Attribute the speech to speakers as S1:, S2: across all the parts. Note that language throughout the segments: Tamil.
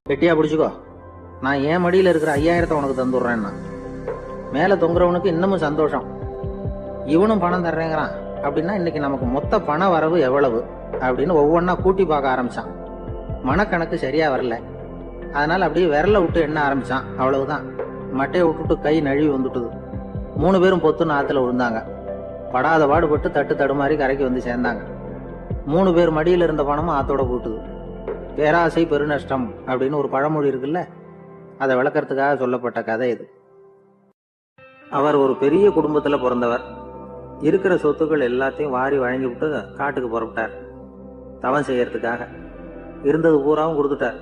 S1: கெட்டியா பிடிச்சிக்கோ. நான் என் மடியில் இருக்கிற 5000 உனக்கு தந்துடுறேன்னா மேலே தொங்குறவனுக்கு இன்னமும் சந்தோஷம். இவனும் பணம் தர்றேங்கிறான் அப்படின்னா இன்னைக்கு நமக்கு மொத்த பண வரவு எவ்வளவு அப்படின்னு ஒவ்வொன்றா கூட்டி பார்க்க ஆரம்பிச்சான். மனக்கணக்கு சரியா வரல. அதனால அப்படியே விரல விட்டு எண்ண ஆரம்பிச்சான். அவ்வளவுதான், மட்டையை விட்டுட்டு கை நழுவி வந்துட்டுது. 3 பேரும் பொத்துன்னு ஆத்துல விழுந்தாங்க. படாத பாடுபட்டு தட்டு தடுமாறி கரைக்கு வந்து சேர்ந்தாங்க. 3 பேர் மடியில் இருந்த பணமும் ஆத்தோட போட்டுது. பேராசை பெருநஷ்டம் அப்படின்னு ஒரு பழமொழி இருக்குல்ல, அதை விளக்கறதுக்காக சொல்லப்பட்ட கதை இது. அவர் ஒரு பெரிய குடும்பத்துல பிறந்தவர். இருக்கிற சொத்துக்கள் எல்லாத்தையும் வாரி வழங்கி விட்டு காட்டுக்கு புறப்பட்டார் தவம் செய்யறதுக்காக. இருந்தது பூராவும் கொடுத்துட்டார்.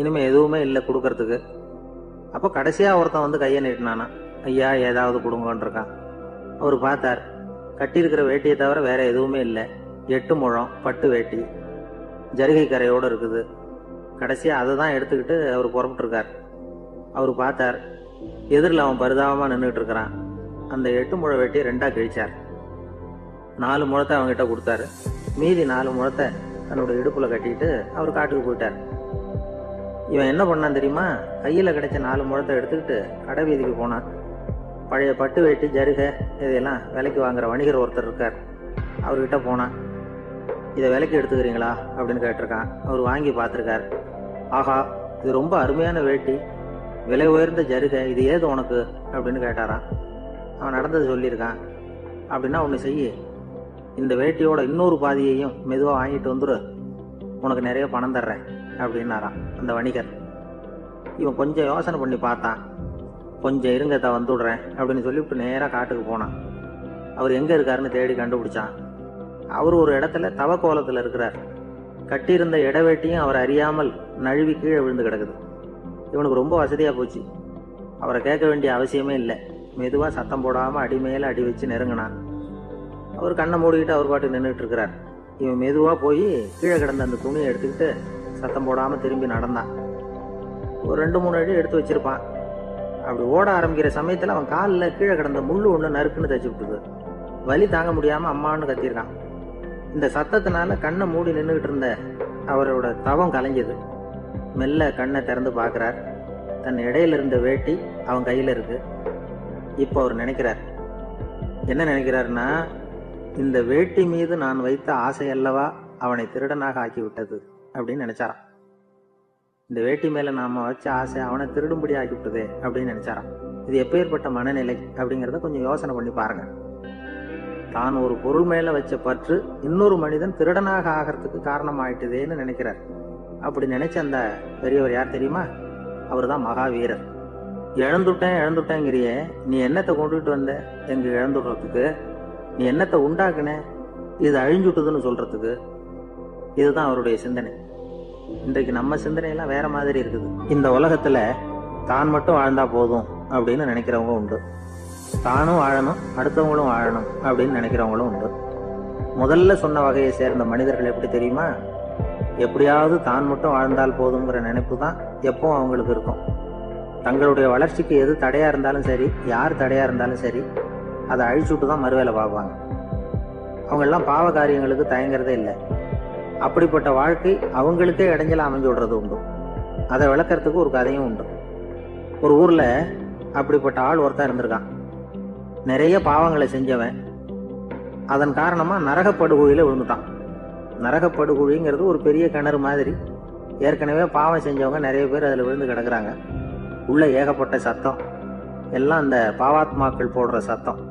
S1: இனிமே எதுவுமே இல்லை கொடுக்கறதுக்கு. அப்போ கடைசியா ஒருத்தன் வந்து கையை நீட்டினானா, ஐயா ஏதாவது கொடுங்கன்னு இருக்கான். அவர் பார்த்தார், கட்டியிருக்கிற வேட்டியை தவிர வேற எதுவுமே இல்லை. 8 முழம் பட்டு வேட்டி ஜரிகை கரையோடு இருக்குது. கடைசியாக அதை தான் எடுத்துக்கிட்டு அவர் புறப்பட்டுருக்கார். அவர் பார்த்தார், எதிரில் அவன் பரிதாபமாக நின்றுட்டு இருக்கிறான். அந்த 8 முழ வேட்டியை 2ஆ கிழிச்சார். 4 முழத்தை அவங்ககிட்ட கொடுத்தாரு. மீதி 4 முழத்தை தன்னோட இடுப்புல கட்டிட்டு அவர் காட்டுக்கு போயிட்டார். இவன் என்ன பண்ணான் தெரியுமா? கையில் கிடைச்ச 4 முழத்தை எடுத்துக்கிட்டு கடை வீதிக்கு போனான். பழைய பட்டு வேட்டி ஜருகை இதையெல்லாம் விலைக்கு வாங்குற வணிகர் ஒருத்தர் இருக்கார். அவர்கிட்ட போனான். இதை விலைக்கு எடுத்துக்கிறீங்களா அப்படின்னு கேட்டிருக்கான். அவர் வாங்கி பார்த்துருக்கார். ஆஹா, இது ரொம்ப அருமையான வேட்டி, விலை உயர்ந்த ஜருகை, இது ஏது உனக்கு அப்படின்னு கேட்டாரான். அவன் நடந்தது சொல்லியிருக்கான். அப்படின்னா ஒன்று செய்ய, இந்த வேட்டியோட இன்னொரு பாதியையும் மெதுவாக வாங்கிட்டு வந்துரு, உனக்கு நிறைய பணம் தர்றேன் அப்படின்னாரான் அந்த வணிகர். இவன் கொஞ்சம் யோசனை பண்ணி பார்த்தான். கொஞ்சம் இருங்கத்தை வந்துடுறேன் அப்படின்னு சொல்லிவிட்டு நேராக காட்டுக்கு போனான். அவர் எங்கே இருக்காருன்னு தேடி கண்டுபிடிச்சான். அவர் ஒரு இடத்துல தவக்கோலத்தில் இருக்கிறார். கட்டியிருந்த இடவேட்டியும் அவர் அறியாமல் நழுவி கீழே விழுந்து கிடக்குது. இவனுக்கு ரொம்ப வசதியாக போச்சு. அவரை கேட்க வேண்டிய அவசியமே இல்லை. மெதுவாக சத்தம் போடாமல் அடி மேலே அடி வச்சு நெருங்கினான். அவர் கண்ணை மூடிக்கிட்டு அவர் பாட்டு நின்றுட்டு இருக்கிறார். இவன் மெதுவாக போய் கீழே கிடந்த அந்த துணியை எடுத்துக்கிட்டு சத்தம் போடாமல் திரும்பி நடந்தான். ஒரு 2-3 அடி எடுத்து வச்சிருப்பான். அப்படி ஓட ஆரம்பிக்கிற சமயத்தில் அவன் காலில் கீழே கிடந்த முள்ளு ஒன்று நறுக்குன்னு தச்சு விட்டுது. வலி தாங்க முடியாமல் அம்மான்னு கத்திருக்கான். இந்த சத்தத்தினால கண்ணை மூடி நின்றுகிட்டு இருந்த அவரோட தவம் கலைஞ்சது. மெல்ல கண்ணை திறந்து பார்க்குறார். தன் இடையில இருந்த வேட்டி அவன் கையில் இருக்கு. இப்போ அவர் நினைக்கிறார். என்ன நினைக்கிறாருன்னா, இந்த வேட்டி மீது நான் வைத்த ஆசை அல்லவா அவனை திருடனாக ஆக்கி விட்டது அப்படின்னு நினைச்சாராம். இந்த வேட்டி மேல நாம வச்ச ஆசை அவனை திருடும்படி ஆக்கி விட்டதே அப்படின்னு நினைச்சாராம். இது எப்பேற்பட்ட மனநிலை அப்படிங்கிறத கொஞ்சம் யோசனை பண்ணி பாருங்க. தான் ஒரு பொருள் மேல வச்ச பற்று இன்னொரு மனிதன் திருடனாக ஆகிறதுக்கு காரணம் ஆயிட்டுதேன்னு நினைக்கிறார். அப்படி நினைச்ச அந்த பெரியவர் யார் தெரியுமா? அவர் தான் மகாவீரர். இழந்துட்டேங்கிறியே, நீ என்னத்தை கொண்டுட்டு வந்த எங்க இழந்துடுறதுக்கு? நீ என்னத்தை உண்டாக்குன இது அழிஞ்சுட்டுதுன்னு சொல்றதுக்கு? இதுதான் அவருடைய சிந்தனை. இன்றைக்கு நம்ம சிந்தனையெல்லாம் வேற மாதிரி இருக்குது. இந்த உலகத்துல தான் மட்டும் வாழ்ந்தா போதும் அப்படின்னு நினைக்கிறவங்க உண்டு. தானும் வாழணும், அடுத்தவங்களும் வாழணும் அப்படின்னு நினைக்கிறவங்களும் உண்டு. முதல்ல சொன்ன வகையை சேர்ந்த மனிதர்கள் எப்படி தெரியுமா? எப்படியாவது தான் மட்டும் வாழ்ந்தால் போதுங்கிற நினைப்பு தான் எப்பவும் அவங்களுக்கு இருக்கும். தங்களுடைய வளர்ச்சிக்கு எது தடையா இருந்தாலும் சரி, யார் தடையா இருந்தாலும் சரி, அதை அழிச்சுட்டு தான் மறுவேலை பார்ப்பாங்க. அவங்க எல்லாம் பாவ காரியங்களுக்கு தயங்குறதே இல்லை. அப்படிப்பட்ட வாழ்க்கை அவங்களுக்கே இடைஞ்சல அமைஞ்சு விடுறது உண்டு. அதை விளக்கறதுக்கு ஒரு கதையும் உண்டு. ஒரு ஊர்ல அப்படிப்பட்ட ஆள் ஒருத்தன் இருந்திருக்கான். நிறைய பாவங்களை செஞ்சவன். அதன் காரணமா நரகப்படுகொழியில விழுந்துட்டான். நரகப்படுகொழிங்கிறது ஒரு பெரிய கிணறு மாதிரி. ஏற்கனவே பாவம் செஞ்சவங்க நிறைய பேர் அதுல விழுந்து கிடக்குறாங்க. உள்ள ஏகப்பட்ட சத்தம், எல்லாம் அந்த பாவாத்மாக்கள் போடுற சத்தம்.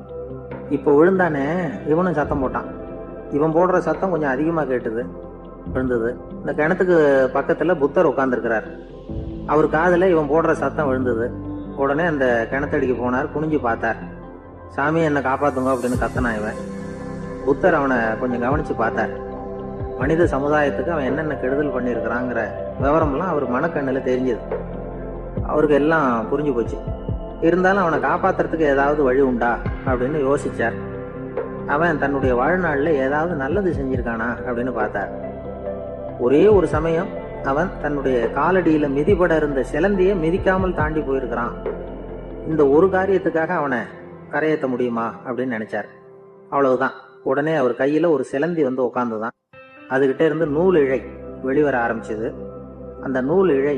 S1: இப்போ விழுந்தானே, இவனும் சத்தம் போட்டான். இவன் போடுற சத்தம் கொஞ்சம் அதிகமா கேட்டுது, விழுந்தது. இந்த கிணத்துக்கு பக்கத்துல புத்தர் உட்கார்ந்துருக்கிறார். அவர் காதுல இவன் போடுற சத்தம் விழுந்தது. உடனே அந்த கிணத்தடிக்கு போனார். குனிஞ்சு பார்த்தார். சாமி என்னை காப்பாத்துங்க அப்படின்னு கத்தனா இவன். புத்தர் அவனை கொஞ்சம் கவனிச்சு பார்த்தார். மனித சமுதாயத்துக்கு அவன் என்னென்ன கெடுதல் பண்ணியிருக்கிறாங்கிற விவரம்லாம் அவர் மனக்கண்ணில் தெரிஞ்சது. அவருக்கு எல்லாம் புரிஞ்சு போச்சு. இருந்தாலும் அவனை காப்பாத்துறதுக்கு ஏதாவது வழி உண்டா அப்படின்னு யோசிச்சார். அவன் தன்னுடைய வாழ்நாளில் ஏதாவது நல்லது செஞ்சிருக்கானா அப்படின்னு பார்த்தார். ஒரே ஒரு சமயம் அவன் தன்னுடைய காலடியில மிதிபட இருந்த சிலந்தியை மிதிக்காமல் தாண்டி போயிருக்கிறான். இந்த ஒரு காரியத்துக்காக அவனை கரையேற்ற முடியுமா அப்படின்னு நினைச்சார். அவ்வளவுதான். உடனே அவர் கையில ஒரு சிலந்தி வந்து உட்காந்துதான். அதுகிட்ட இருந்து நூல் இழை வெளிவர ஆரம்பிச்சது. அந்த நூல் இழை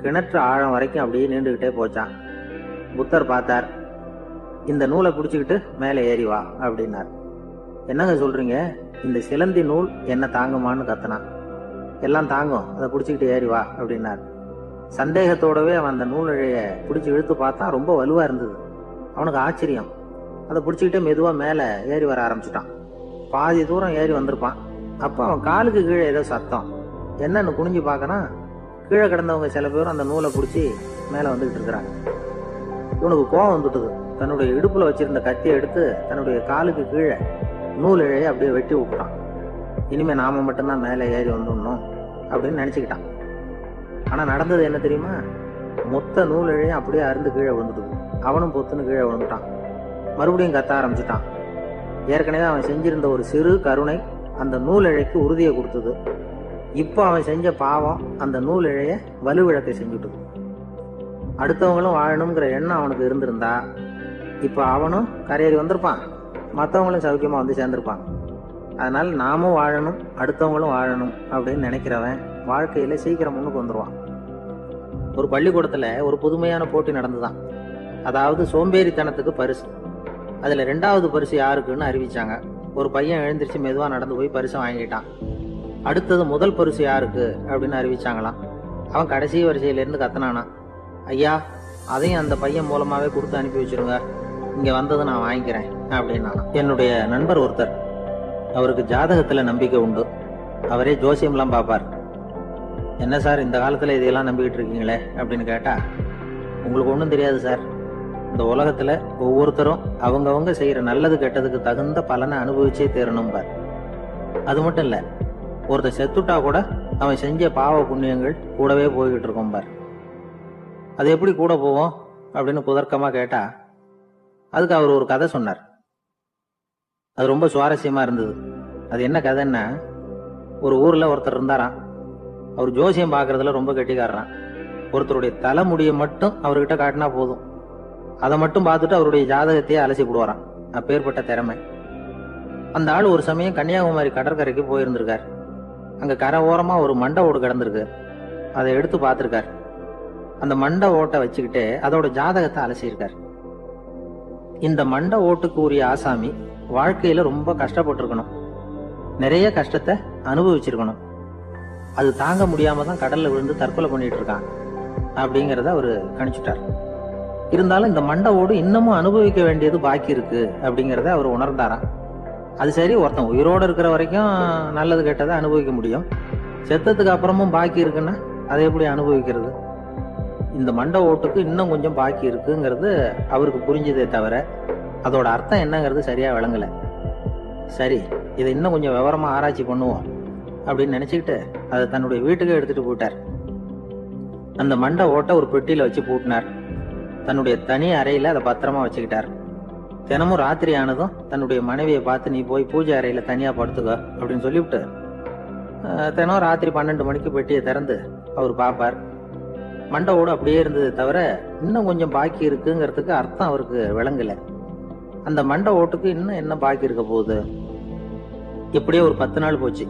S1: கிணற்று ஆழம் வரைக்கும் அப்படியே நீண்டுகிட்டே போச்சான். புத்தர் பார்த்தார். இந்த நூலை பிடிச்சிக்கிட்டு மேலே ஏறி வா அப்படின்னார். என்னங்க சொல்றீங்க, இந்த சிலந்தி நூல் என்ன தாங்குமான்னு கத்தினான். எல்லாம் தாங்கும், அதை பிடிச்சிக்கிட்டு ஏறி வா அப்படின்னார். சந்தேகத்தோடவே அவன் அந்த நூலிழைய பிடிச்சி இழுத்து பார்த்தான். ரொம்ப வலுவா இருந்தது. அவனுக்கு ஆச்சரியம். அதை பிடிச்சிக்கிட்டே மெதுவா மேலே ஏறி வர ஆரம்பிச்சுட்டான். பாதி தூரம் ஏறி வந்திருப்பான். அப்போ அவன் காலுக்கு கீழே ஏதோ சத்தம். என்னன்னு குனிஞ்சு பார்க்கறான். கீழே கிடந்தவங்க சில பேரும் அந்த நூலை பிடிச்சி மேலே வந்துகிட்டு இருக்கிறாங்க. இவனுக்கு கோவம் வந்துட்டுது. தன்னுடைய இடுப்புல வச்சிருந்த கத்தியை எடுத்து தன்னுடைய காலுக்கு கீழே நூல் இழையை அப்படியே வெட்டி விட்டான். இனிமே நாம மட்டும்தான் மேலே ஏறி வந்துடணும் அப்படின்னு நினைச்சுக்கிட்டான். ஆனா நடந்தது என்ன தெரியுமா? மொத்த நூல் இழையும் அப்படியே அருந்து கீழே விழுந்துட்டுது. அவனும் பொத்துன்னு கீழே விழுந்துட்டான். மறுபடியும் கத்த ஆரம்பிச்சுட்டான். ஏற்கனவே அவன் செஞ்சிருந்த ஒரு சிறு கருணை அந்த நூல் இழைக்கு உறுதியை கொடுத்தது. இப்போ அவன் செஞ்ச பாவம் அந்த நூல் இழைய வலுவிழக்கை செஞ்சுட்டுது. அடுத்தவங்களும் வாழணுங்கிற எண்ணம் அவனுக்கு இருந்திருந்தா இப்போ அவனும் கரையேறி வந்திருப்பான், மற்றவங்களும் சௌக்கியமா வந்து சேர்ந்திருப்பான். அதனால நாமும் வாழணும், அடுத்தவங்களும் வாழணும் அப்படின்னு நினைக்கிறவன் வாழ்க்கையில சீக்கிரம் முன்னுக்கு வந்துருவான். ஒரு பள்ளிக்கூடத்துல ஒரு புதுமையான போட்டி நடந்துதான். அதாவது சோம்பேறித்தனத்துக்கு பரிசு. அதுல 2வது பரிசு யாருக்குன்னு அறிவிச்சாங்க. ஒரு பையன் எழுந்திருச்சு மெதுவா நடந்து போய் பரிசை வாங்கிட்டான். அடுத்தது முதல் பரிசு யாருக்கு அப்படின்னு அறிவிச்சாங்களாம். அவன் கடைசி வரிசையில இருந்து கத்தனானா, ஐயா அதையும் அந்த பையன் மூலமாவே கொடுத்து அனுப்பி வச்சிருங்க, இங்க வந்தது நான் வாங்கிக்கிறேன் அப்படின்னா. என்னுடைய நண்பர் ஒருத்தர், அவருக்கு ஜாதகத்துல நம்பிக்கை உண்டு. அவரே ஜோசியம்லாம் பார்ப்பார். என்ன சார் இந்த காலத்துல இதையெல்லாம் நம்பிக்கிட்டு இருக்கீங்களே அப்படின்னு கேட்டா, உங்களுக்கு ஒன்றும் தெரியாது சார், இந்த உலகத்துல ஒவ்வொருத்தரும் அவங்கவங்க செய்யற நல்லது கெட்டதுக்கு தகுந்த பலனை அனுபவிச்சே தீரணும் பார். அது மட்டும் இல்ல, ஒருத்தர் செத்துட்டா கூட அவன் செஞ்ச பாவ புண்ணியங்கள் கூடவே போய்கிட்டு இருக்கும் பார். அது எப்படி கூட போவோம் அப்படின்னு குதர்க்கமா கேட்டா, அதுக்கு அவர் ஒரு கதை சொன்னார். அது ரொம்ப சுவாரஸ்யமா இருந்தது. அது என்ன கதைன்னா, ஒரு ஊர்ல ஒருத்தர் இருந்தாராம். அவர் ஜோசியம் பாக்குறதுல ரொம்ப கெட்டிக்காரரான். ஒருத்தருடைய தலைமுடியை மட்டும் அவர்கிட்ட காட்டினா போதும், அதை மட்டும் பார்த்துட்டு அவருடைய ஜாதகத்தையே அலசி போடுவாராம். அப்பேற்பட்ட திறமை. அந்த ஆள் ஒரு சமயம் கன்னியாகுமரி கடற்கரைக்கு போயிருந்திருக்கார். அங்க கரை ஓரமா ஒரு மண்டை ஓடு கிடந்திருக்கு. அதை எடுத்து பார்த்திருக்கார். அந்த மண்டை ஓட்டை வச்சுக்கிட்டே அதோட ஜாதகத்தை அலசியிருக்கார். இந்த மண்டை ஓட்டுக்கு உரிய ஆசாமி வாழ்க்கையில ரொம்ப கஷ்டப்பட்டிருக்கணும், நிறைய கஷ்டத்தை அனுபவிச்சிருக்கணும். அது தாங்க முடியாம தான் கடல்ல விழுந்து தற்கொலை பண்ணிட்டு இருக்கான் அப்படிங்கறத அவரு கணிச்சுட்டார். இருந்தாலும் இந்த மண்டை ஓடு இன்னமும் அனுபவிக்க வேண்டியது பாக்கி இருக்கு அப்படிங்கறத அவர் உணர்ந்தாராம். அது சரி, ஒருத்தன் உயிரோடு இருக்கிற வரைக்கும் நல்லது கெட்டதை அனுபவிக்க முடியும், செத்ததுக்கு அப்புறமும் பாக்கி இருக்குன்னா அதை எப்படி அனுபவிக்கிறது? இந்த மண்டை ஓட்டுக்கு இன்னும் கொஞ்சம் பாக்கி இருக்குங்கிறது அவருக்கு புரிஞ்சதே தவிர அதோட அர்த்தம் என்னங்கிறது சரியா விளங்கல. சரி, இதை இன்னும் கொஞ்சம் விவரமா ஆராய்ச்சி பண்ணுவோம் அப்படின்னு நினைச்சுக்கிட்டு அதை தன்னுடைய வீட்டுக்கு எடுத்துட்டு போயிட்டார். அந்த மண்டை ஓட்டை ஒரு பெட்டியில வச்சு பூட்டினார். தன்னுடைய தனி அறையில அதை பத்திரமா வச்சுக்கிட்டார். தினமும் ராத்திரி ஆனதும் தன்னுடைய மனைவியை பார்த்து, நீ போய் பூஜை அறையில தனியா படுத்துக்க அப்படின்னு சொல்லிவிட்டு தினம் ராத்திரி 12 மணிக்கு பெட்டியை திறந்து அவர் பார்ப்பார். மண்டை ஓடு அப்படியே இருந்தது தவிர இன்னும் கொஞ்சம் பாக்கி இருக்குங்கிறதுக்கு அர்த்தம் அவருக்கு விளங்கல. அந்த மண்டை ஓட்டுக்கு இன்னும் என்ன பாக்கி இருக்க போகுது? இப்படியே ஒரு 10 நாள் போச்சு.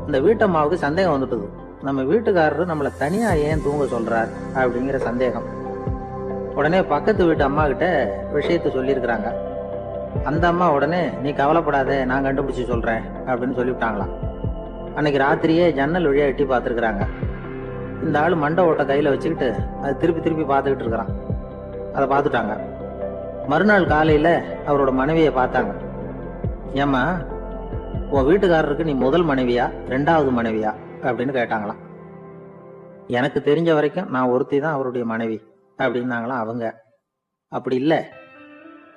S1: இந்த வீட்டம்மாவுக்கு சந்தேகம் வந்துட்டுது. நம்ம வீட்டுக்காரரு நம்மளை தனியா ஏன் தூங்க சொல்றார் அப்படிங்கிற சந்தேகம். உடனே பக்கத்து வீட்டு அம்மா கிட்ட விஷயத்த சொல்லியிருக்கிறாங்க. அந்த அம்மா உடனே, நீ கவலைப்படாத, நான் கண்டுபிடிச்சு சொல்றேன் அப்படின்னு சொல்லிவிட்டாங்களாம். அன்னைக்கு ராத்திரியே ஜன்னல் வழியா எட்டி பார்த்துருக்குறாங்க. இந்த ஆள் மண்டை ஓட்டை கையில வச்சுக்கிட்டு அது திருப்பி திருப்பி பார்த்துக்கிட்டு இருக்கிறான். அதை பார்த்துட்டாங்க. மறுநாள் காலையில அவரோட மனைவியை பார்த்தாங்க. ஏம்மா, உன் வீட்டுக்காரருக்கு நீ முதல் மனைவியா 2வது மனைவியா அப்படின்னு கேட்டாங்களாம். எனக்கு தெரிஞ்ச வரைக்கும் நான் ஒருத்தி தான் அவருடைய மனைவி அப்படின்னாங்களாம் அவங்க. அப்படி இல்ல,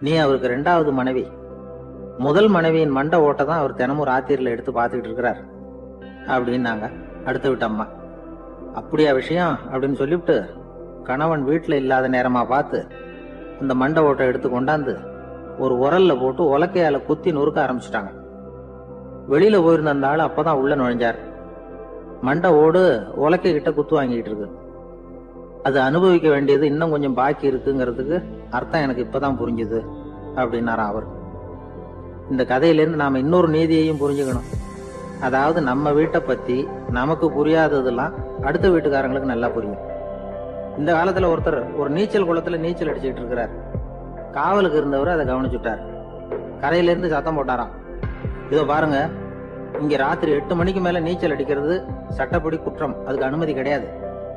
S1: நீ அவருக்கு 2வது மனைவி. முதல் மனைவியின் மண்டை ஓட்டை தான் அவர் தினமும் ராத்திரியில எடுத்து பார்த்துக்கிட்டு இருக்கிறார் அப்படின்னாங்க அடுத்த வீட்டு அம்மா. அப்படியா விஷயம் அப்படின்னு சொல்லிவிட்டு கணவன் வீட்டுல இல்லாத நேரமா பார்த்து அந்த மண்டை ஓட்டை எடுத்து கொண்டாந்து ஒரு உரல்ல போட்டு உலக்கையால குத்தி நொறுக்க ஆரம்பிச்சுட்டாங்க. வெளியில போயிருந்த அந்த ஆள் அப்பதான் உள்ள நுழைஞ்சார். மண்டை ஓடு உலக்கை கிட்ட குத்து வாங்கிட்டு இருக்கு. அது அனுபவிக்க வேண்டியது இன்னும் கொஞ்சம் பாக்கி இருக்குங்கிறதுக்கு அர்த்தம் எனக்கு இப்பதான் புரிஞ்சுது அப்படின்னாராம் அவர். இந்த கதையிலேருந்து நாம இன்னொரு நீதியையும் புரிஞ்சுக்கணும். அதாவது நம்ம வீட்டை பத்தி நமக்கு புரியாததெல்லாம் அடுத்த வீட்டுக்காரங்களுக்கு நல்லா புரியும். இந்த காலத்துல ஒருத்தர் ஒரு நீச்சல் குளத்துல நீச்சல் அடிச்சுட்டு இருக்கிறார். காவலுக்கு இருந்தவர் அதை கவனிச்சுட்டார். கரையில இருந்து சத்தம் போட்டாராம், இதோ பாருங்க, இங்க ராத்திரி 8 மணிக்கு மேல நீச்சல் அடிக்கிறது சட்டப்படி குற்றம், அதுக்கு அனுமதி கிடையாது,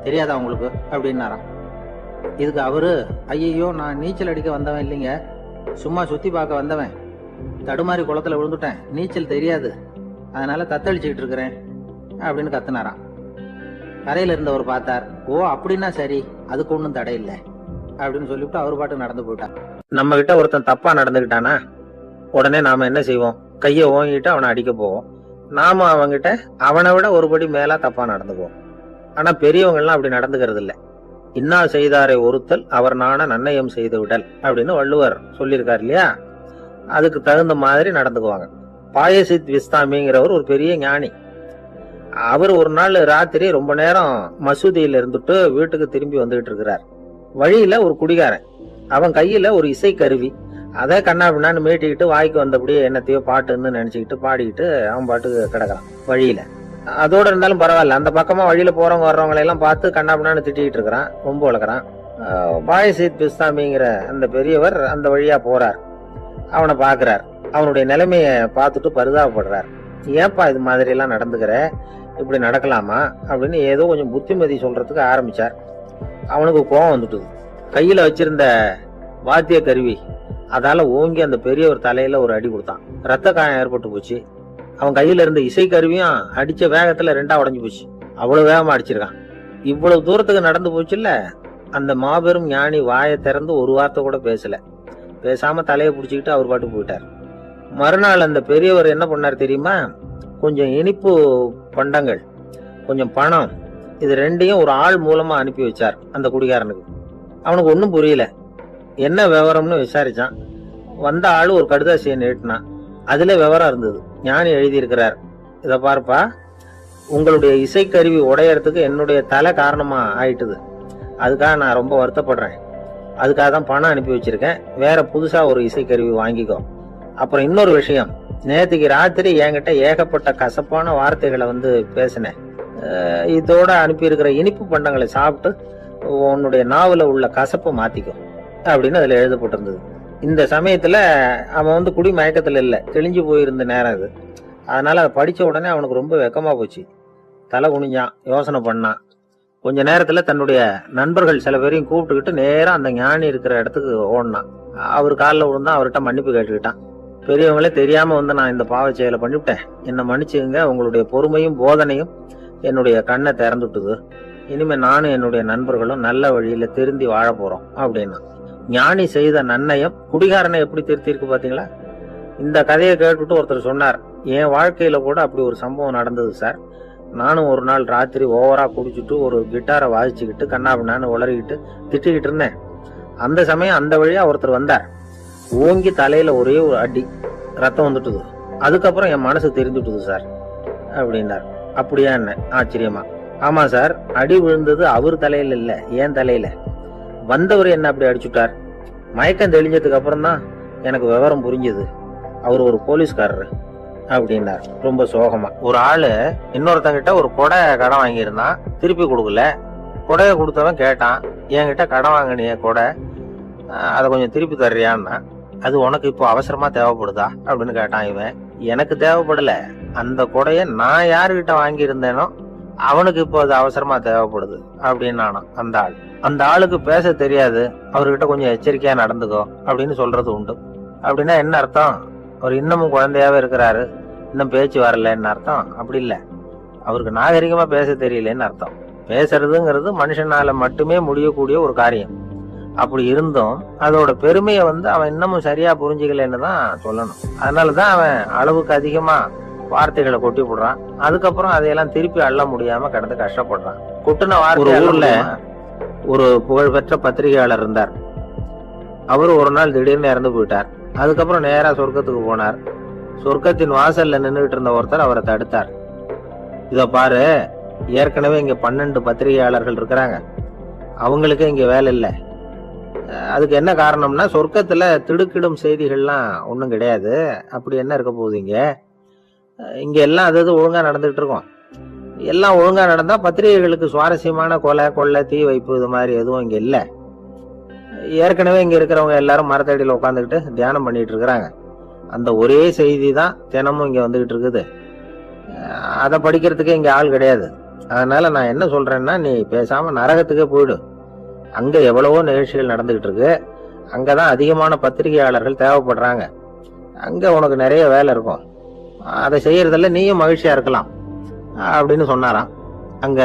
S1: தெரியாதா உங்களுக்கு அப்படின்னாராம். இதுக்கு அவரு, ஐயோ நான் நீச்சல் அடிக்க வந்தவன் இல்லைங்க, சும்மா சுத்தி பார்க்க வந்தவன், தடுமாறி குளத்துல விழுந்துட்டேன், நீச்சல் தெரியாது, அதனால தத்தளிச்சுக்கிட்டு இருக்கிறேன் அப்படின்னு கத்துனாராம். கரையில இருந்தவர் பார்த்தார், ஓ அப்படின்னா சரி, அதுக்கு ஒன்றும் தடை இல்லை அப்படின்னு சொல்லிவிட்டு அவர் பாட்டு நடந்து போயிட்டார். நம்ம கிட்ட ஒருத்தன் தப்பா நடந்துகிட்டானா உடனே நாம என்ன செய்வோம், கையை ஓங்கிட்டு அவனை அடிக்க போவோம். நாம அவங்கிட்ட அவனை விட ஒருபடி மேலா தப்பா நடந்துக்குவோம். ஆனா பெரியவங்க எல்லாம் அப்படி நடந்துக்கிறது இல்ல. இன்னா செய்தாரை ஒருத்தல் அவர் நாண நன்னயம் செய்து விடல் அப்படின்னு வள்ளுவர் சொல்லியிருக்காரு இல்லையா, அதுக்கு தகுந்த மாதிரி நடந்துக்குவாங்க. பாயசித் விஸ்தாமிங்கிறவர் ஒரு பெரிய ஞானி. அவர் ஒரு நாள் ராத்திரி ரொம்ப நேரம் மசூதியில இருந்துட்டு வீட்டுக்கு திரும்பி வந்துகிட்டு இருக்கிறார். வழியில ஒரு குடிகாரன், அவன் கையில ஒரு இசை கருவி, அதை கண்ணா பின்னான்னு மீட்டிக்கிட்டு வாய்க்கு வந்தபடியே என்னத்தையோ பாட்டுன்னு நினைச்சுக்கிட்டு பாடிக்கிட்டு அவன் பாட்டுக்கு கிடக்குறான் வழியில. அதோட இருந்தாலும் பரவாயில்ல, அந்த பக்கமா வழியில போறவங்க வர்றவங்களை எல்லாம் பார்த்து கண்ணா பின்னான்னு திட்டிக்கிட்டு இருக்கிறான், ரொம்ப வளர்க்குறான். பாயசித் பிஸ்தாமிங்கிற அந்த பெரியவர் அந்த வழியா போறார், அவனை பாக்குறார், அவனுடைய நிலைமைய பார்த்துட்டு பரிதாபப்படுறார். ஏன்பா இது மாதிரி எல்லாம் நடந்துக்கிற, இப்படி நடக்கலாமா அப்படின்னு ஏதோ கொஞ்சம் புத்திமதி சொல்றதுக்கு ஆரம்பிச்சார். அவனுக்கு கோபம் வந்துட்டுது. கையில வச்சிருந்த வாத்திய கருவி அதால ஓங்கி அந்த பெரியவர் தலையில ஒரு அடி கொடுத்தான். ரத்த காயம் ஏற்பட்டு போச்சு. அவன் கையில இருந்த இசை கருவியும் அடிச்ச வேகத்துல 2ஆ உடைஞ்சு போச்சு. அவ்வளவு வேகமா அடிச்சிருக்கான். இவ்வளவு தூரத்துக்கு நடந்து போச்சு இல்ல, அந்த மாபெரும் ஞானி வாயை திறந்து ஒரு வார்த்தை கூட பேசல. பேசாம தலையை பிடிச்சிக்கிட்டு அவர் பாட்டு போயிட்டார். மறுநாள் அந்த பெரியவர் என்ன பண்ணார் தெரியுமா, கொஞ்சம் இனிப்பு பண்டங்கள், கொஞ்சம் பணம், இது 2ஐயும் ஒரு ஆள் மூலமா அனுப்பி வச்சார் அந்த குடிகாரனுக்கு. அவனுக்கு ஒன்றும் புரியல, என்ன விவரம்னு விசாரிச்சான். வந்த ஆளு ஒரு கடுதாசியை நீட்டினான். அதுல விவரம் இருந்தது. ஞானி எழுதியிருக்கிறார், இதை பார்ப்பா, உங்களுடைய இசைக்கருவி உடையறதுக்கு என்னுடைய தலை காரணமா ஆயிட்டுது, அதுக்காக நான் ரொம்ப வருத்தப்படுறேன், அதுக்காக தான் பணம் அனுப்பி வச்சிருக்கேன், வேற புதுசா ஒரு இசைக்கருவி வாங்கிக்கோ. அப்புறம் இன்னொரு விஷயம், நேற்றுக்கு ராத்திரி என்கிட்ட ஏகப்பட்ட கசப்பான வார்த்தைகளை பேசினேன், இதோட அனுப்பி இருக்கிற இனிப்பு பண்டங்களை சாப்பிட்டு உன்னுடைய நாவல உள்ள கசப்பை மாத்திக்கும் அப்படின்னு அதுல எழுதப்பட்டிருந்தது. இந்த சமயத்துல அவன் குடி மயக்கத்துல இல்ல, தெளிஞ்சு போயிருந்த நேரம் அது. அதனால அதை படிச்ச உடனே அவனுக்கு ரொம்ப வெக்கமா போச்சு. தலை குனிஞ்சான், யோசனை பண்ணான். கொஞ்ச நேரத்துல தன்னுடைய நண்பர்கள் சில பேரையும் கூப்பிட்டுக்கிட்டு நேரம் அந்த ஞானி இருக்கிற இடத்துக்கு ஓடினான். அவர் காலில் விழுந்தான், அவர்கிட்ட மன்னிப்பு கேட்டுக்கிட்டான். பெரியவங்களே தெரியாம நான் இந்த பாவ செயலை பண்ணிவிட்டேன், என்னை மன்னிச்சுங்க, உங்களுடைய பொறுமையும் போதனையும் என்னுடைய கண்ணை திறந்துட்டுது, இனிமே நானும் என்னுடைய நண்பர்களும் நல்ல வழியில திருந்தி வாழ போறோம் அப்படின்னா. ஞானி செய்த நன்னயம் குடிகாரனை எப்படி திருத்திருக்கு பாத்தீங்களா. இந்த கதையை கேட்டுட்டு ஒருத்தர் சொன்னார், என் வாழ்க்கையில கூட அப்படி ஒரு சம்பவம் நடந்தது சார். நானும் ஒரு நாள் ராத்திரி ஓவரா குடிச்சிட்டு ஒரு கிட்டாரை வாசிச்சுக்கிட்டு கண்ணாபின்னான்னு உளறிக்கிட்டு திட்டிக்கிட்டு இருந்தேன். அந்த சமயம் அந்த வழியா ஒருத்தர் வந்தார், ஓங்கி தலையில ஒரே ஒரு அடி, ரத்தம் வந்துட்டுது. அதுக்கப்புறம் என் மனசு தெரிஞ்சுட்டுது சார் அப்படின்னார். அப்படியா என்ன ஆச்சரியமா? ஆமா சார், அடி விழுந்தது அவர் தலையில இல்ல, என் தலையில. வந்தவர் என்ன அப்படி அடிச்சுட்டார். மயக்கம் தெளிஞ்சதுக்கு அப்புறம் தான் எனக்கு விவரம் புரிஞ்சது, அவர் ஒரு போலீஸ்காரரு அப்படின்னார் ரொம்ப சோகமா. ஒரு ஆளு இன்னொருத்தங்கிட்ட ஒரு கொடை கடன் வாங்கியிருந்தான், திருப்பி கொடுக்கல. கொடைய கொடுத்தவன் கேட்டான், என்கிட்ட கடன் வாங்கினிய கொடை, அதை கொஞ்சம் திருப்பி தர்றியான்னா. அது உனக்கு இப்போ அவசரமா தேவைப்படுதா அப்படின்னு கேட்டான் இவன். எனக்கு தேவைப்படல, அந்த கொடைய நான் யாருகிட்ட வாங்கியிருந்தேனோ அவனுக்கு இப்போ அது அவசரமா தேவைப்படுது அப்படின்னு நானும். அந்த ஆள், அந்த ஆளுக்கு பேச தெரியாது, அவர்கிட்ட கொஞ்சம் எச்சரிக்கையா நடந்துக்கோ அப்படின்னு சொல்றது உண்டு. அப்படின்னா என்ன அர்த்தம், அவர் இன்னமும் குழந்தையாவே இருக்கிறாரு, இன்னும் பேச்சு வரலன்னு அர்த்தம்? அப்படி இல்லை, அவருக்கு நாகரிகமா பேச தெரியலன்னு அர்த்தம். பேசுறதுங்கிறது மனுஷனால மட்டுமே முடியக்கூடிய ஒரு காரியம். அப்படி இருந்தும் அதோட பெருமையை அவன் இன்னமும் சரியா புரிஞ்சுக்கலன்னு தான் சொல்லணும். அதனாலதான் அவன் அளவுக்கு அதிகமா வார்த்தைகளை கொட்டி போடுறான். அதுக்கப்புறம் அதையெல்லாம் திருப்பி அள்ள முடியாம கிடந்து கஷ்டப்படுறான். கொட்டுன வார்த்தை. ஊர்ல ஒரு புகழ்பெற்ற பத்திரிகையாளர் இருந்தார். அவரு ஒரு நாள் திடீர்னு இறந்து போயிட்டார். அதுக்கப்புறம் நேரா சொர்க்கத்துக்கு போனார். சொர்க்கத்தின் வாசல்ல நின்றுட்டு இருந்த ஒருத்தர் அவரை தடுத்தார். இத பாரு, ஏற்கனவே இங்க 12 பத்திரிகையாளர்கள் இருக்கிறாங்க, அவங்களுக்கே இங்க வேலை இல்லை. அதுக்கு என்ன காரணம்னா, சொர்க்கத்துல திடுக்கிடும் செய்திகள்லாம் ஒன்றும் கிடையாது, அப்படி என்ன இருக்க போகுது, இங்க எல்லாம் அது ஒழுங்கா நடந்துகிட்டு இருக்கோம். எல்லாம் ஒழுங்கா நடந்தா பத்திரிகைகளுக்கு சுவாரஸ்யமான கொலை கொள்ளை தீ வைப்பு இது மாதிரி எதுவும் இங்க இல்ல. ஏற்கனவே இங்க இருக்கிறவங்க எல்லாரும் மரத்தடியில உட்காந்துக்கிட்டு தியானம் பண்ணிட்டு இருக்கிறாங்க. அந்த ஒரே செய்தி தான் தினமும் இங்க வந்துகிட்டு இருக்குது. அதை படிக்கிறதுக்கே இங்க ஆள் கிடையாது. அதனால நான் என்ன சொல்றேன்னா, நீ பேசாம நரகத்துக்கே போயிடு. அங்க எவ்வளவோ நிகழ்ச்சிகள் நடந்துகிட்டு இருக்கு. அங்கதான் அதிகமான பத்திரிகையாளர்கள் தேவைப்படுறாங்க. அங்க உனக்கு நிறைய வேலை இருக்கும். அதை செய்யறதுல நீயும் மகிழ்ச்சியா இருக்கலாம் அப்படின்னு சொன்னாராம். அங்க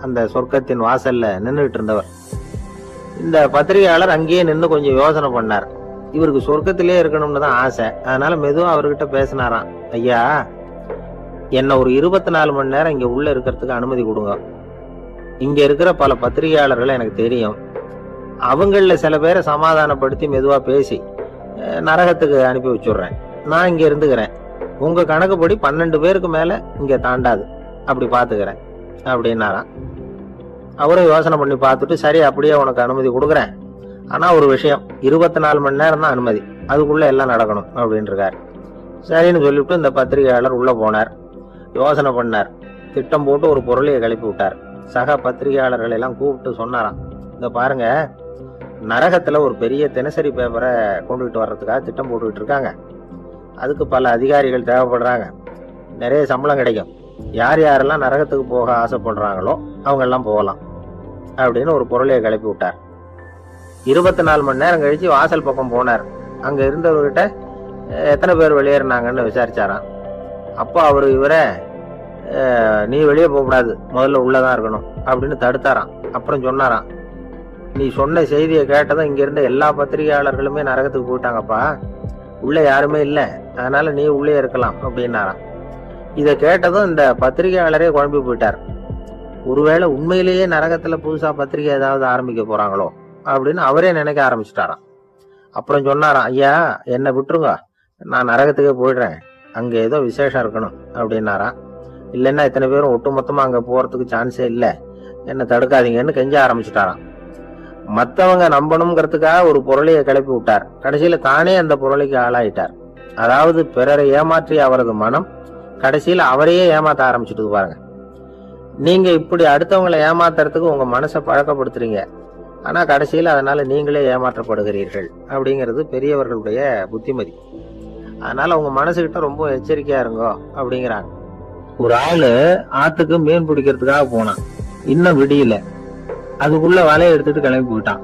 S1: அந்த சொர்க்கத்தின் வாசல்ல நின்றுட்டு இருந்தவர். இந்த பத்திரிகையாளர் அங்கேயே நின்று கொஞ்சம் யோசனை பண்ணார். இவருக்கு சொர்க்கத்திலே இருக்கணும்னு தான் ஆசை. அதனால மெதுவா அவர்கிட்ட பேசினாராம். ஐயா, என்ன ஒரு 24 மணி நேரம் இங்க உள்ள இருக்கிறதுக்கு அனுமதி கொடுங்க. இங்க இருக்கிற பல பத்திரிகையாளர்களை எனக்கு தெரியும். அவங்கள சில பேரை சமாதானப்படுத்தி மெதுவா பேசி நரகத்துக்கு அனுப்பி வச்சுடுறேன். நான் இங்க இருந்துக்கிறேன். உங்க கணக்குப்படி 12 பேருக்கு மேல இங்க தாண்டாது, அப்படி பாத்துக்கிறேன் அப்படின்னாராம். அவரும் யோசனை பண்ணி பார்த்துட்டு, சரி அப்படியே உனக்கு அனுமதி கொடுக்குறேன். ஆனா ஒரு விஷயம், 24 மணி நேரம் தான் அனுமதி, அதுக்குள்ள எல்லாம் நடக்கணும் அப்படின்னு இருக்காரு. சரின்னு சொல்லிவிட்டு இந்த பத்திரிகையாளர் உள்ள போனார். யோசனை பண்ணார். திட்டம் போட்டு ஒரு பொருளையை கிளப்பி விட்டார். சக பத்திரிகையாளர்கள் எல்லாம் கூப்பிட்டு சொன்னாராம், இந்த பாருங்க, நரகத்துல ஒரு பெரிய தினசரி பேப்பரை கொண்டுகிட்டு வர்றதுக்காக திட்டம் போட்டுக்கிட்டு இருக்காங்க. அதுக்கு பல அதிகாரிகள் தேவைப்படுறாங்க. நிறைய சம்பளம் கிடைக்கும். யார் யாரெல்லாம் நரகத்துக்கு போக ஆசைப்படுறாங்களோ அவங்க எல்லாம் போகலாம் அப்படின்னு ஒரு பொருளையை கிளப்பி விட்டார். 24 மணி நேரம் கழிச்சு வாசல் பக்கம் போனார். அங்க இருந்தவர்கிட்ட எத்தனை பேர் வெளியேறினாங்கன்னு விசாரிச்சாராம். அப்போ அவரு இவரை, நீ வெளியே போகக்கூடாது, முதல்ல உள்ளதான் இருக்கணும் அப்படின்னு தடுத்தாராம். அப்புறம் சொன்னாராம், நீ சொன்ன செய்தியை கேட்டதும் இங்க இருந்த எல்லா பத்திரிகையாளர்களுமே நரகத்துக்கு போயிட்டாங்கப்பா, உள்ள யாருமே இல்லை, அதனால நீ உள்ளே இருக்கலாம் அப்படின்னாராம். இதை கேட்டதும் இந்த பத்திரிகையாளரே குழம்பி போயிட்டார். ஒருவேளை உண்மையிலேயே நரகத்துல புதுசா பத்திரிகை ஏதாவது ஆரம்பிக்க போறாங்களோ அப்படின்னு அவரே நினைக்க ஆரம்பிச்சுட்டாராம். அப்புறம் சொன்னாராம், ஐயா என்னை விட்டுருங்க, நான் நரகத்துக்கே போயிடுறேன், அங்க ஏதோ விசேஷம் இருக்கணும் அப்படின்னாராம். இல்லைன்னா இத்தனை பேரும் ஒட்டுமொத்தமா அங்க போறதுக்கு சான்ஸே இல்லை, என்ன தடுக்காதீங்கன்னு கெஞ்ச ஆரம்பிச்சுட்டாராம். மத்தவங்க நம்பணுங்கிறதுக்காக ஒரு பொருளையை கிளப்பி விட்டார். கடைசியில தானே அந்த பொருளைக்கு ஆளாயிட்டார். அதாவது பிறரை ஏமாற்றி அவரது மனம் கடைசியில அவரையே ஏமாத்த ஆரம்பிச்சுட்டு பாருங்க. நீங்க இப்படி அடுத்தவங்களை ஏமாத்துறதுக்கு உங்க மனசை பழக்கப்படுத்துறீங்க. ஆனா கடைசியில அதனால நீங்களே ஏமாற்றப்படுகிறீர்கள் அப்படிங்கிறது பெரியவர்களுடைய புத்திமதி. அதனால உங்க மனசுகிட்ட ரொம்ப எச்சரிக்கையா இருங்கோ அப்படிங்கிறாங்க. ஒரு ஆளு ஆத்துக்கு மீன் பிடிக்கிறதுக்காக போனான். இன்னும் விடியல. அதுக்குள்ள வலையை எடுத்துட்டு கிளம்பி போயிட்டான்.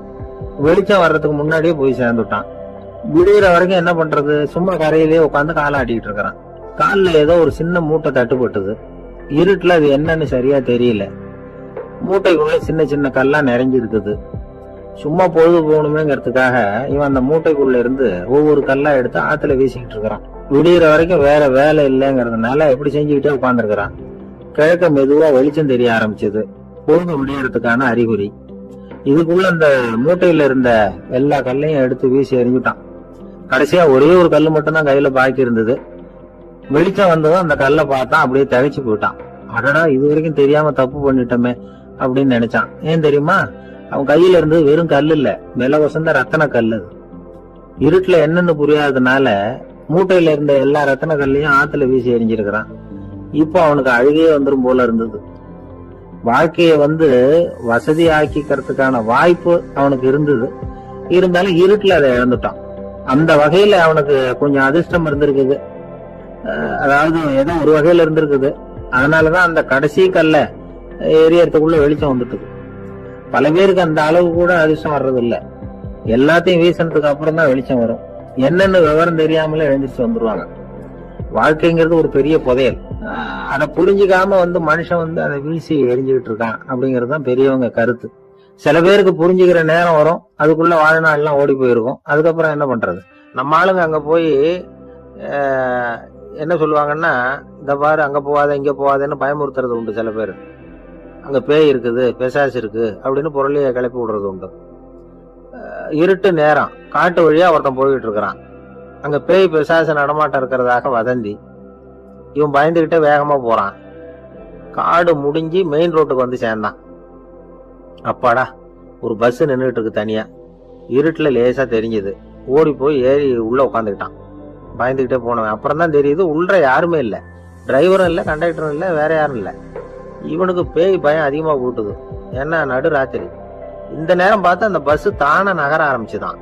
S1: வெளிச்சம் வர்றதுக்கு முன்னாடியே போய் சேர்ந்துட்டான். விடிகிற வரைக்கும் என்ன பண்றது, சும்மா கரையிலேயே உட்காந்து காலாட்டிட்டு இருக்கிறான். காலில் ஏதோ ஒரு சின்ன மூட்டை தட்டுப்பட்டது. இருட்டுல அது என்னன்னு சரியா தெரியல. மூட்டைக்குள்ள சின்ன சின்ன கல்லா நிறைஞ்சு இருக்குது. சும்மா பொழுது போகணுமேங்கிறதுக்காக இவன் அந்த மூட்டைக்குள்ள இருந்து ஒவ்வொரு கல்லா எடுத்து ஆத்துல வீசிக்கிட்டு இருக்கிறான். விடிகிற வரைக்கும் வேற வேலை இல்லைங்கிறதுனால எப்படி செஞ்சுக்கிட்டே உட்காந்துருக்கிறான். கிழக்க மெதுவா வெளிச்சம் தெரிய ஆரம்பிச்சது. பொழுது விடியறதுக்கான அறிகுறி. இதுக்குள்ள அந்த மூட்டையில இருந்த எல்லா கல்லையும் எடுத்து வீசி எறிஞ்சுட்டான். கடைசியா ஒரே ஒரு கல்லு மட்டும் தான் கையில பாக்கி இருந்தது. வெளிச்சம் வந்ததும் அந்த கல்லை பார்த்தா அப்படியே தகைச்சு போயிட்டான். அடடா, இது வரைக்கும் தெரியாம தப்பு பண்ணிட்டோமே அப்படின்னு நினைச்சான். ஏன் தெரியுமா, அவன் கையில இருந்து வெறும் கல்லு இல்ல, விலை வசந்த ரத்தன கல்லு. இருட்டுல என்னன்னு புரியாததுனால மூட்டையில இருந்த எல்லா ரத்தன கல்லையும் ஆத்துல வீசி எறிஞ்சிருக்கிறான். இப்போ அவனுக்கு அழுகையே வந்துரும் போல இருந்தது. வாழ்க்கைய வசதி ஆக்கிக்கிறதுக்கான வாய்ப்பு அவனுக்கு இருந்தது. இருந்தாலும் இருட்டுல அதை இழந்துட்டான். அந்த வகையில அவனுக்கு கொஞ்சம் அதிர்ஷ்டம் இருந்திருக்குது. அதாவது ஏதோ ஒரு வகையில இருந்திருக்குது. அதனாலதான் அந்த கடைசி கல்ல எரியறதுக்குள்ள வெளிச்சம் வந்துட்டு. பல பேருக்கு அந்த அளவு கூட அதிர்ஷ்டம் வர்றது இல்ல. எல்லாத்தையும் வீசினதுக்கு அப்புறம் தான் வெளிச்சம் வரும். என்னன்னு விவரம் தெரியாமலே எழுந்திரிச்சு வந்துருவாங்க. வாழ்க்கைங்கிறது ஒரு பெரிய புதையல். அதை புரிஞ்சுக்காம மனுஷன் அதை வீசி எரிஞ்சுக்கிட்டு இருக்கான் அப்படிங்கறதுதான் பெரியவங்க கருத்து. சில பேருக்கு புரிஞ்சுக்கிற நேரம் வரும், அதுக்குள்ள வாழ்நாள் எல்லாம் ஓடி போயிருக்கும். அதுக்கப்புறம் என்ன பண்றது? நம்ம ஆளுங்க அங்க போய் என்ன சொல்லுவாங்கன்னா, இந்த பாரு அங்க போவாத இங்க போவாதன்னு பயமுறுத்துறது உண்டு. சில பேர் அங்க பேய் இருக்குது, பிசாசு இருக்கு அப்படின்னு பொருளைய கிளப்பி விடுறது உண்டு. இருட்டு நேரம், காட்டு வழியா ஒருத்தன் போய்கிட்டு இருக்கிறான். அங்க பேய் பிசாசு நடமாட்டம் இருக்கிறதாக வதந்தி. இவன் பயந்துகிட்டே வேகமா போறான். காடு முடிஞ்சு மெயின் ரோட்டுக்கு வந்து சேர்ந்தான். அப்பாடா, ஒரு பஸ் நின்றுட்டு இருக்கு தனியா. இருட்டுல லேசா தெரிஞ்சது. ஓடி போய் ஏறி உள்ள உட்காந்துக்கிட்டான். பயந்துகிட்டே போனவன் அப்புறம் தான் தெரியுது உள்ள யாருமே இல்ல. டிரைவரும் இல்ல, கண்டக்டரும் இல்ல, வேற யாரும் இல்ல. இவனுக்கு பேய் பயம் அதிகமா கூட்டுது. ஏன்னா நடுராத்திரி இந்த நேரம் பார்த்து அந்த பஸ் தானே நகர ஆரம்பிச்சுதான்.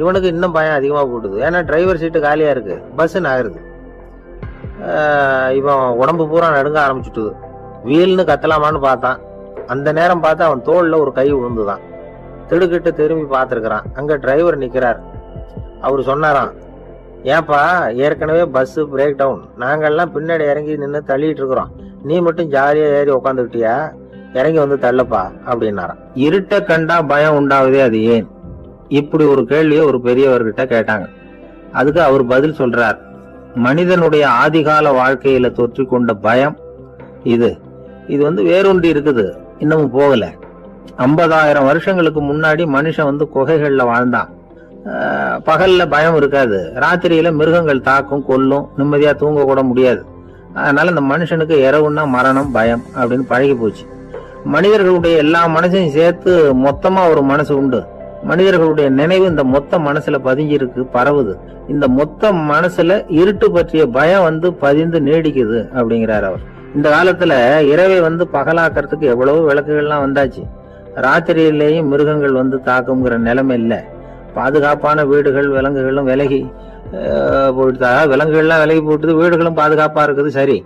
S1: இவனுக்கு இன்னும் பயம் அதிகமா கூட்டுது. ஏன்னா டிரைவர் சீட்டு காலியா இருக்கு, பஸ் நகருது. இவன் உடம்பு பூரா நடுங்க ஆரம்பிச்சுட்டுது. வீல்னு கத்தலாமான்னு பார்த்தான். அந்த நேரம் பார்த்து அவன் தோல்ல ஒரு கை விழுந்துதான். திடுக்கிட்டு திரும்பி பார்த்திருக்கிறான். அங்க டிரைவர் நிக்கிறார். அவரு சொன்னாராம், ஏன்பா ஏற்கனவே பஸ் பிரேக் டவுன், நாங்கெல்லாம் பின்னாடி இறங்கி நின்று தள்ளிட்டு இருக்கிறோம், நீ மட்டும் ஜாலியா ஏறி உக்காந்துக்கிட்டியா, இறங்கி வந்து தள்ளப்பா அப்படின்னாராம். இருட்ட கண்டா பயம் உண்டாவதே அது ஏன்? இப்படி ஒரு கேள்வியை ஒரு பெரியவர்கிட்ட கேட்டாங்க. அதுக்கு அவர் பதில் சொல்றார், மனிதனுடைய ஆதிகால வாழ்க்கையில தொற்றி கொண்ட பயம் இது வேரூண்டி இருக்குது, இன்னமும் போகல. 50,000 வருஷங்களுக்கு முன்னாடி மனுஷன் குகைகள்ல வாழ்ந்தான். பகல்ல பயம் இருக்காது, ராத்திரியில மிருகங்கள் தாக்கும் கொல்லும், நிம்மதியா தூங்க கூட முடியாது. அதனால இந்த மனுஷனுக்கு இரவுன்னா மரணம் பயம் அப்படின்னு பழகி போச்சு. மனிதர்களுடைய எல்லா மனசையும் சேர்த்து மொத்தமா ஒரு மனசு உண்டு. மனிதர்களுடைய நினைவு இந்த மொத்த மனசுல பதிஞ்சிருக்கு, பரவுது. இந்த மொத்த மனசுல இருட்டு பற்றிய பயம் பதிந்து நீடிக்குது அப்படிங்கிறார் அவர். இந்த காலத்துல இரவை பகலாக்கிறதுக்கு எவ்வளவு விளக்குகள்லாம் வந்தாச்சு. ராத்திரியிலேயும் மிருகங்கள் தாக்குங்கிற நிலைமை இல்ல. பாதுகாப்பான வீடுகள் விலங்குகளும் விலகி போயிட்டு, விலங்குகள்லாம் விலகி போயிட்டு, வீடுகளும் பாதுகாப்பா இருக்குது. சரி,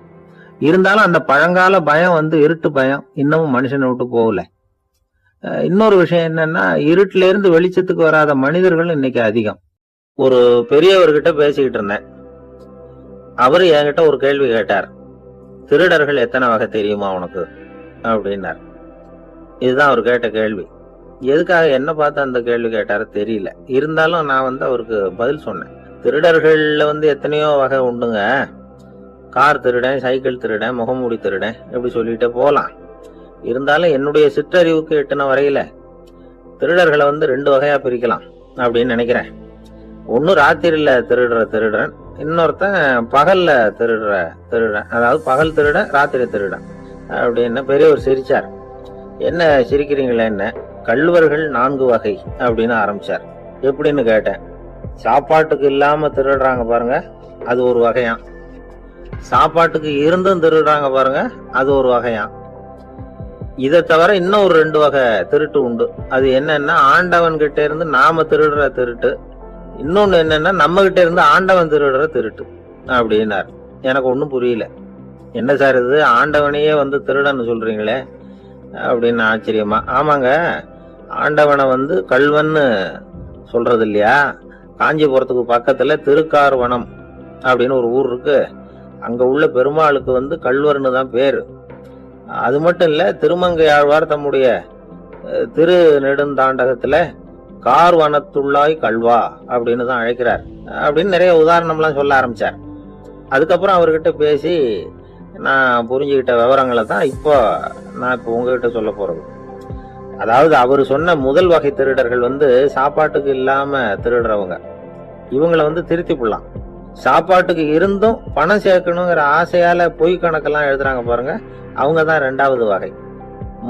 S1: இருந்தாலும் அந்த பழங்கால பயம் இருட்டு பயம் இன்னமும் மனுஷனை விட்டு போகல. இன்னொரு விஷயம் என்னன்னா, இருட்டுல இருந்து வெளிச்சத்துக்கு வராத மனிதர்கள் இன்னைக்கு அதிகம். ஒரு பெரியவர்கிட்ட பேசிக்கிட்டு இருந்தேன். அவரு என்கிட்ட ஒரு கேள்வி கேட்டார். திருடர்கள் எத்தனை வகை தெரியுமா உனக்கு அப்படின்னார். இதுதான் அவர் கேட்ட கேள்வி. எதுக்காக என்ன பார்த்து அந்த கேள்வி கேட்டாரு தெரியல. இருந்தாலும் நான் அவருக்கு பதில் சொன்னேன். திருடர்கள்ல எத்தனையோ வகை உண்டுங்க. கார் திருடன், சைக்கிள் திருடன், முகமூடி திருடன், எப்படி சொல்லிட்டே போலாம். இருந்தாலும் என்னுடைய சிற்றறிவுக்கு எட்டுன வரையில திருடர்களை 2 வகையா பிரிக்கலாம் அப்படின்னு நினைக்கிறேன். ஒன்னு ராத்திரியில திருடுற திருடன், இன்னொருத்தன் பகல்ல திருடுற திருடன். அதாவது பகல் திருடன், ராத்திரி திருடன் அப்படின்னு பெரியவர் சிரிச்சார். என்ன சிரிக்கிறீங்களே, என்ன கள்வர்கள் 4 வகை அப்படின்னு ஆரம்பிச்சார். எப்படின்னு கேட்டேன். சாப்பாட்டுக்கு இல்லாம திருடுறாங்க பாருங்க, அது ஒரு வகையாம். சாப்பாட்டுக்கு இருந்தும் திருடுறாங்க பாருங்க, அது ஒரு வகையாம். இதை தவிர இன்னும் ஒரு 2 வகை திருட்டு உண்டு. அது என்னன்னா, ஆண்டவன் கிட்ட இருந்து நாம திருடுற திருட்டு, இன்னொன்னு என்னன்னா நம்ம கிட்ட இருந்து ஆண்டவன் திருடுற திருட்டு அப்படின்னார். எனக்கு ஒன்னும் புரியல. என்ன சார் இது, ஆண்டவனையே திருடன்னு சொல்றீங்களே அப்படின்னு ஆச்சரியமா. ஆமாங்க, ஆண்டவனை கல்வன்னு சொல்றது இல்லையா? காஞ்சிபுரத்துக்கு பக்கத்துல திருக்கார்வனம் அப்படின்னு ஒரு ஊர் இருக்கு. அங்க உள்ள பெருமாளுக்கு கல்வர்னு தான் பேரு. அது மட்டும் இல்ல, திருமங்கை ஆழ்வார் தம்முடைய திரு நெடுந்தாண்டகத்துல கார்வனத்துள்ளாய் கல்வா அப்படின்னு தான் அழைக்கிறார் அப்படின்னு நிறைய உதாரணம்லாம் சொல்ல ஆரம்பிச்சார். அதுக்கப்புறம் அவர்கிட்ட பேசி நான் புரிஞ்சுக்கிட்ட விவரங்களை தான் நான் இப்போ உங்ககிட்ட சொல்ல போறது. அதாவது அவர் சொன்ன முதல் வகை திருடர்கள் சாப்பாட்டுக்கு இல்லாம திருடுறவங்க. இவங்களை திருத்தி போடலாம். சாப்பாட்டுக்கு இருந்தும் பணம் சேர்க்கணுங்கிற ஆசையால பொய் கணக்கெல்லாம் எழுதுறாங்க பாருங்க, அவங்க தான் 2வது வகை.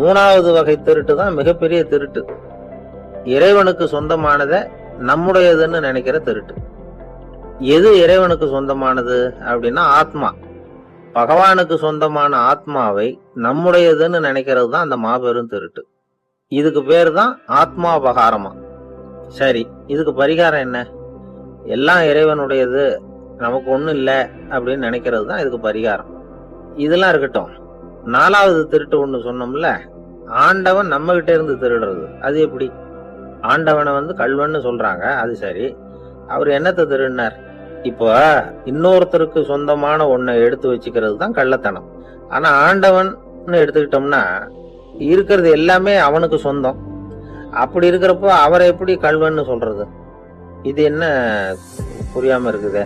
S1: 3வது வகை திருட்டு தான் மிகப்பெரிய திருட்டு. இறைவனுக்கு சொந்தமானதை நம்முடையதுன்னு நினைக்கிற திருட்டு. எது இறைவனுக்கு சொந்தமானது அப்படின்னா ஆத்மா. பகவானுக்கு சொந்தமான ஆத்மாவை நம்முடையதுன்னு நினைக்கிறது தான் அந்த மாபெரும் திருட்டு. இதுக்கு பேர் தான் ஆத்மாபகாரமா. சரி, இதுக்கு பரிகாரம் என்ன? எல்லாம் இறைவனுடையது, நமக்கு ஒண்ணும் இல்லை அப்படின்னு நினைக்கிறது தான் இதுக்கு பரிகாரம். இதெல்லாம் இருக்கட்டும். 4வது திருட்டு ஒண்ணு சொன்னோம்ல, ஆண்டவன் நம்ம கிட்ட இருந்து திருடுறது. அது எப்படி? ஆண்டவனை கல்வன்னு சொல்றாங்க, அது சரி. அவர் என்னத்தை திருடினார்? இப்போ இன்னொருத்தருக்கு சொந்தமான ஒன்னை எடுத்து வச்சுக்கிறது தான் கள்ளத்தனம். ஆனா ஆண்டவன் எடுத்துக்கிட்டோம்னா இருக்கிறது எல்லாமே அவனுக்கு சொந்தம். அப்படி இருக்கிறப்போ அவரை எப்படி கல்வன்னு சொல்றது? இது என்ன புரியாம இருக்குது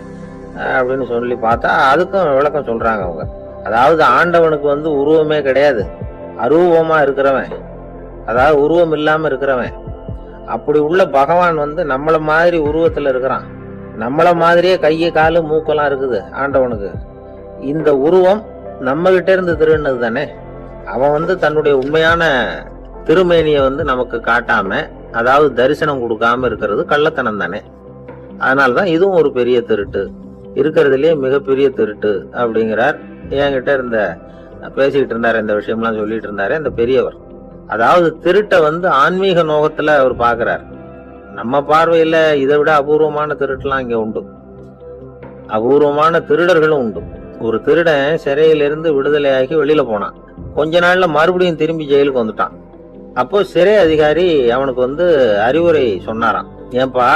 S1: அப்படின்னு சொல்லி பார்த்தா அதுக்கும் விளக்கம் சொல்றாங்க அவங்க. அதாவது ஆண்டவனுக்கு உருவமே கிடையாது, அரூபமா இருக்கிறவன், அதாவது உருவம் இல்லாம இருக்கிறவன். அப்படி உள்ள பகவான் நம்மள மாதிரி உருவத்துல இருக்கிறான். நம்மள மாதிரியே கையை காலு மூக்கெல்லாம் இருக்குது ஆண்டவனுக்கு. இந்த உருவம் நம்ம கிட்ட இருந்து திருடுனது தானே. அவன் தன்னுடைய உண்மையான திருமேனியை நமக்கு காட்டாம, அதாவது தரிசனம் கொடுக்காம இருக்கிறது கள்ளத்தனம் தானே. அதனாலதான் இதுவும் ஒரு பெரிய திருட்டு, இருக்கிறதுலயே மிகப்பெரிய திருட்டு அப்படிங்கிறார். என்கிட்ட இருந்த பேசிக்கிட்டு இருந்தாரு, இந்த விஷயம்லாம் சொல்லிட்டு இருந்தாரு அந்த பெரியவர். அதாவது திருட்டை ஆன்மீக நோகத்துல அவர் பாக்குறாரு. நம்ம பார்வையில இதை விட அபூர்வமான திருட்டுலாம் இங்க உண்டு, அபூர்வமான திருடர்களும் உண்டு. ஒரு திருடன் சிறையிலிருந்து விடுதலையாகி வெளியில போனான். கொஞ்ச நாள்ல மறுபடியும் திரும்பி ஜெயிலுக்கு வந்துட்டான். அப்போ சிறை அதிகாரி அவனுக்கு அறிவுரை சொன்னாராம். ஏன்பா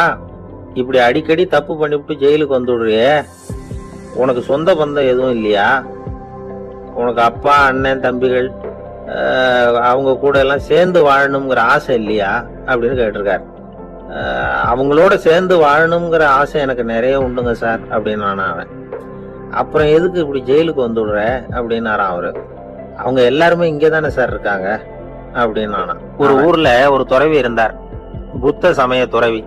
S1: இப்படி அடிக்கடி தப்பு பண்ணிவிட்டு ஜெயிலுக்கு வந்துடுறியே, உனக்கு சொந்த பந்தம் எதுவும் இல்லையா? உனக்கு அப்பா அண்ணன் தம்பிகள் அவங்க கூட எல்லாம் சேர்ந்து வாழணுங்கிற ஆசை இல்லையா அப்படின்னு கேட்டிருக்காரு. அவங்களோட சேர்ந்து வாழணுங்கிற ஆசை எனக்கு நிறைய உண்டுங்க சார் அப்படின்னு அவன். அப்புறம் எதுக்கு இப்படி ஜெயிலுக்கு வந்துடுற அப்படின்னாராம் அவரு. அவங்க எல்லாருமே இங்கே தானே சார் இருக்காங்க அப்படின்னு. ஒரு ஊர்ல ஒரு துறவி இருந்தார், புத்த சமய துறவி.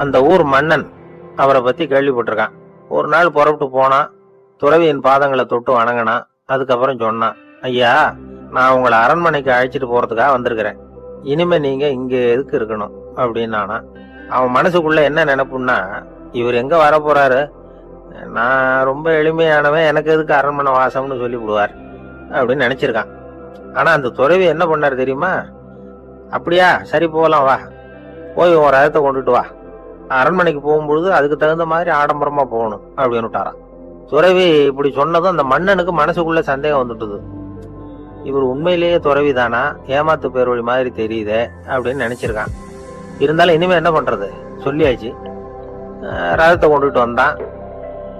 S1: அந்த ஊர் மன்னன் அவரை பத்தி கேள்விப்பட்டிருக்கான். ஒரு நாள் புறப்பட்டு போனா, துறவியின் பாதங்களை தொட்டு வணங்கினான். அதுக்கப்புறம் சொன்னான், ஐயா நான் உங்களை அரண்மனைக்கு அழைச்சிட்டு போறதுக்காக வந்திருக்கிறேன், இனிமே நீங்க இங்க எதுக்கு இருக்கணும் அப்படின்னு. அவன் மனசுக்குள்ள என்ன நினைப்புன்னா, இவர் எங்க வர போறாரு, நான் ரொம்ப எளிமையானவன், எனக்கு எதுக்கு அரண்மனை வாசம்னு சொல்லி விடுவார் அப்படின்னு நினைச்சிருக்கான். ஆனா அந்த துறவி என்ன பண்ணாரு தெரியுமா? அப்படியா, சரி போகலாம், வா போய் ஒரு ரதத்தை கொண்டுட்டு வா, அரண்மனைக்கு போகும்பொழுது அதுக்கு தகுந்த மாதிரி ஆடம்பரமா போகணும் அப்படின்னு விட்டாராம். துறவி இப்படி சொன்னதும் அந்த மன்னனுக்கு மனசுக்குள்ள சந்தேகம் வந்துட்டுது. இவர் உண்மையிலேயே துறவி தானா, ஏமாத்து பேர் வழி மாதிரி தெரியுதே அப்படின்னு நினைச்சிருக்கான். இருந்தாலும் இனிமே என்ன பண்றது, சொல்லியாச்சு. ரதத்தை கொண்டுட்டு வந்தான்.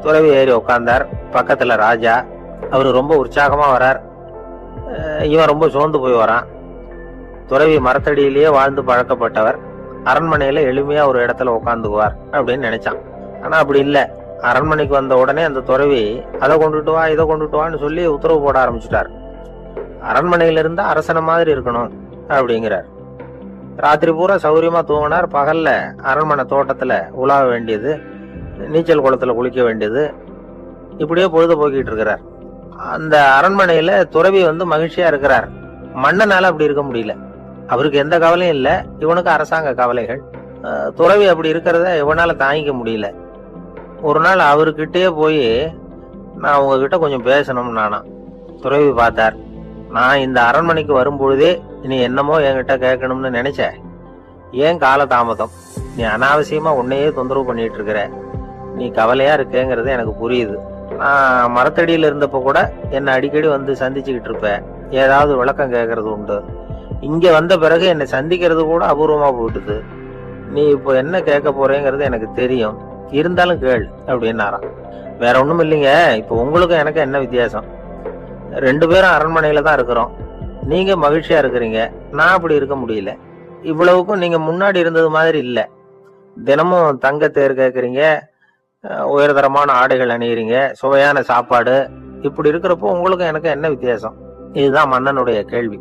S1: துறவி ஏறி உட்கார்ந்தார். பக்கத்துல ராஜா, அவரு ரொம்ப உற்சாகமா வரார். இவன் ரொம்ப சோர்ந்து போய் வரான். துறவி மரத்தடியிலேயே வாழ்ந்து பழக்கப்பட்டவர், அரண்மனையில எளிமையா ஒரு இடத்துல உட்காந்துக்குவார் அப்படின்னு நினைச்சான். ஆனா அப்படி இல்ல. அரண்மனைக்கு வந்த உடனே அந்த துறவி அதை கொண்டுட்டு வா இதை கொண்டுட்டு வான்னு சொல்லி உத்தரவு போட ஆரம்பிச்சுட்டார். அரண்மனையில இருந்தா அரசனை மாதிரி இருக்கணும் அப்படிங்கிறார். ராத்திரி பூரா சௌரியமா தூங்கினார். பகல்ல அரண்மனை தோட்டத்துல உலாவ வேண்டியது, நீச்சல் குளத்துல குளிக்க வேண்டியது, இப்படியே பொழுது போக்கிட்டு இருக்கிறார். அந்த அரண்மனையில துறவி மகிழ்ச்சியா இருக்கிறார். மன்னனால அப்படி இருக்க முடியல. அவருக்கு எந்த கவலையும் இல்ல, இவனுக்கு அரசாங்க கவலைகள். துறவி அப்படி இருக்கிறத இவனால தாங்கிக்க முடியல. ஒரு நாள் அவர்கிட்டயே போய், நான் உங்ககிட்ட கொஞ்சம் பேசணும் நானா. துறவி பார்த்தார். நான் இந்த அரண்மனைக்கு வரும்பொழுதே நீ என்னமோ என்கிட்ட கேட்கணும்னு நினைச்ச, ஏன் கால தாமதம்? நீ அனாவசியமா உன்னையே தொந்தரவு பண்ணிட்டு இருக்கிற, நீ கவலையா இருக்கேங்கிறது எனக்கு புரியுது. நான் மரத்தடியில இருந்தப்ப கூட என்னை அடிக்கடி சந்திச்சுக்கிட்டு இருப்ப, ஏதாவது விளக்கம் கேட்கறது உண்டு. இங்க வந்த பிறகு என்னை சந்திக்கிறது கூட அபூர்வமா போயிட்டுது. நீ இப்போ என்ன கேட்க போறேங்கிறது எனக்கு தெரியும், இருந்தாலும் கேள் அப்படின்னாராம். வேற ஒண்ணும் இல்லைங்க, இப்போ உங்களுக்கும் எனக்கு என்ன வித்தியாசம்? 2 பேரும் அரண்மனையில தான் இருக்கிறோம். நீங்க மகிழ்ச்சியா இருக்கிறீங்க, நான் அப்படி இருக்க முடியல. இவ்வளவுக்கும் நீங்க முன்னாடி இருந்தது மாதிரி இல்ல. தினமும் தங்க தேர் கேட்கறீங்க, உயர்தரமான ஆடைகள் அணிகிறீங்க, சுவையான சாப்பாடு. இப்படி இருக்கிறப்போ உங்களுக்கும் எனக்கு என்ன வித்தியாசம்? இதுதான் மன்னனுடைய கேள்வி.